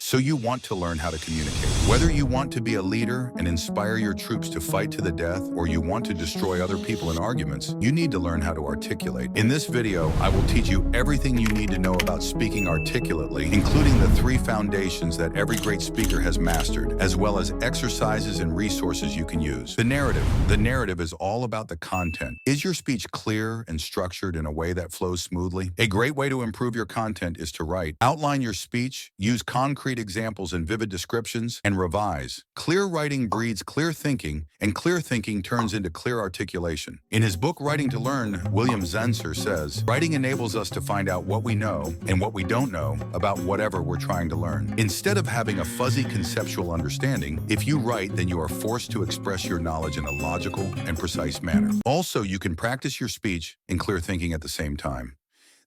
So you want to learn how to communicate. Whether you want to be a leader and inspire your troops to fight to the death, or you want to destroy other people in arguments, you need to learn how to articulate. In this video, I will teach you everything you need to know about speaking articulately, including the 3 foundations that every great speaker has mastered, as well as exercises and resources you can use. The narrative. The narrative is all about the content. Is your speech clear and structured in a way that flows smoothly? A great way to improve your content is to write. Outline your speech, use concrete examples and vivid descriptions, and revise. Clear writing breeds clear thinking, and clear thinking turns into clear articulation. In his book, Writing to Learn, William Zenser says, writing enables us to find out what we know and what we don't know about whatever we're trying to learn. Instead of having a fuzzy conceptual understanding, if you write, then you are forced to express your knowledge in a logical and precise manner. Also, you can practice your speech and clear thinking at the same time.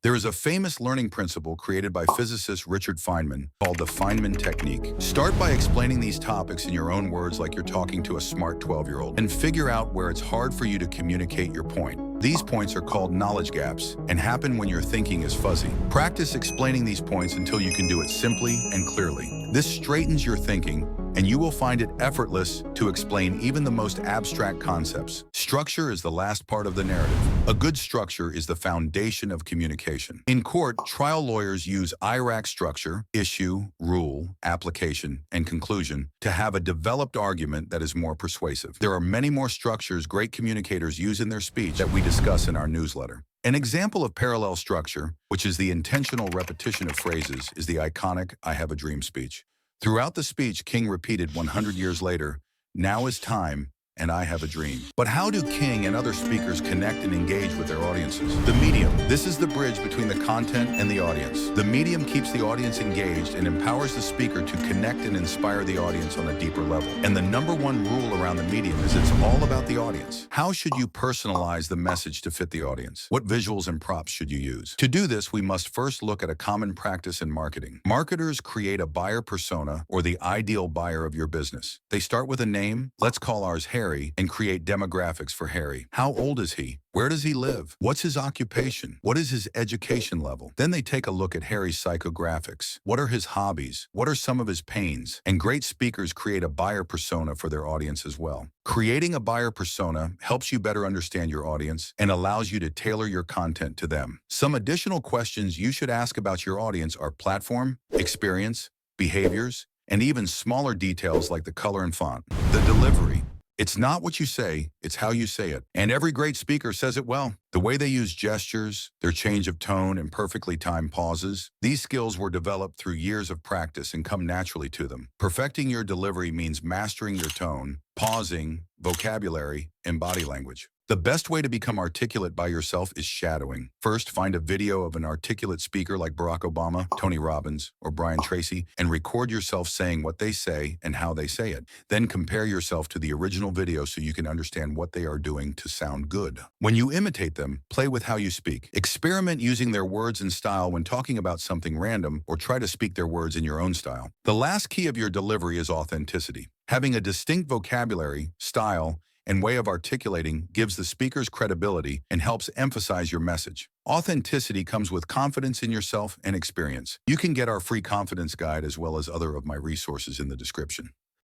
There is a famous learning principle created by physicist Richard Feynman called the Feynman technique. Start by explaining these topics in your own words like you're talking to a smart 12-year-old, and figure out where it's hard for you to communicate your point. These points are called knowledge gaps and happen when your thinking is fuzzy. Practice explaining these points until you can do it simply and clearly. This straightens your thinking, and you will find it effortless to explain even the most abstract concepts. Structure is the last part of the narrative. A good structure is the foundation of communication. In court, trial lawyers use IRAC structure, issue, rule, application, and conclusion to have a developed argument that is more persuasive. There are many more structures great communicators use in their speech that we discuss in our newsletter. An example of parallel structure, which is the intentional repetition of phrases, is the iconic "I have a dream" speech. Throughout the speech, King repeated 100 years later, "Now is time, and I have a dream." But how do King and other speakers connect and engage with their audiences? The medium. This is the bridge between the content and the audience. The medium keeps the audience engaged and empowers the speaker to connect and inspire the audience on a deeper level. And the #1 rule around the medium is it's all about the audience. How should you personalize the message to fit the audience? What visuals and props should you use? To do this, we must first look at a common practice in marketing. Marketers create a buyer persona, or the ideal buyer of your business. They start with a name. Let's call ours Harry, and create demographics for Harry. How old is he? Where does he live? What's his occupation? What is his education level? Then they take a look at Harry's psychographics. What are his hobbies? What are some of his pains? And great speakers create a buyer persona for their audience as well. Creating a buyer persona helps you better understand your audience and allows you to tailor your content to them. Some additional questions you should ask about your audience are platform, experience, behaviors, and even smaller details like the color and font. The delivery. It's not what you say, it's how you say it. And every great speaker says it well. The way they use gestures, their change of tone, and perfectly timed pauses. These skills were developed through years of practice and come naturally to them. Perfecting your delivery means mastering your tone, pausing, vocabulary, and body language. The best way to become articulate by yourself is shadowing. First, find a video of an articulate speaker like Barack Obama, Tony Robbins, or Brian Tracy, and record yourself saying what they say and how they say it. Then compare yourself to the original video so you can understand what they are doing to sound good. When you imitate them, play with how you speak. Experiment using their words and style when talking about something random, or try to speak their words in your own style. The last key of your delivery is authenticity. Having a distinct vocabulary, style, and way of articulating gives the speakers credibility and helps emphasize your message. Authenticity comes with confidence in yourself and experience. You can get our free confidence guide as well as other of my resources in the description.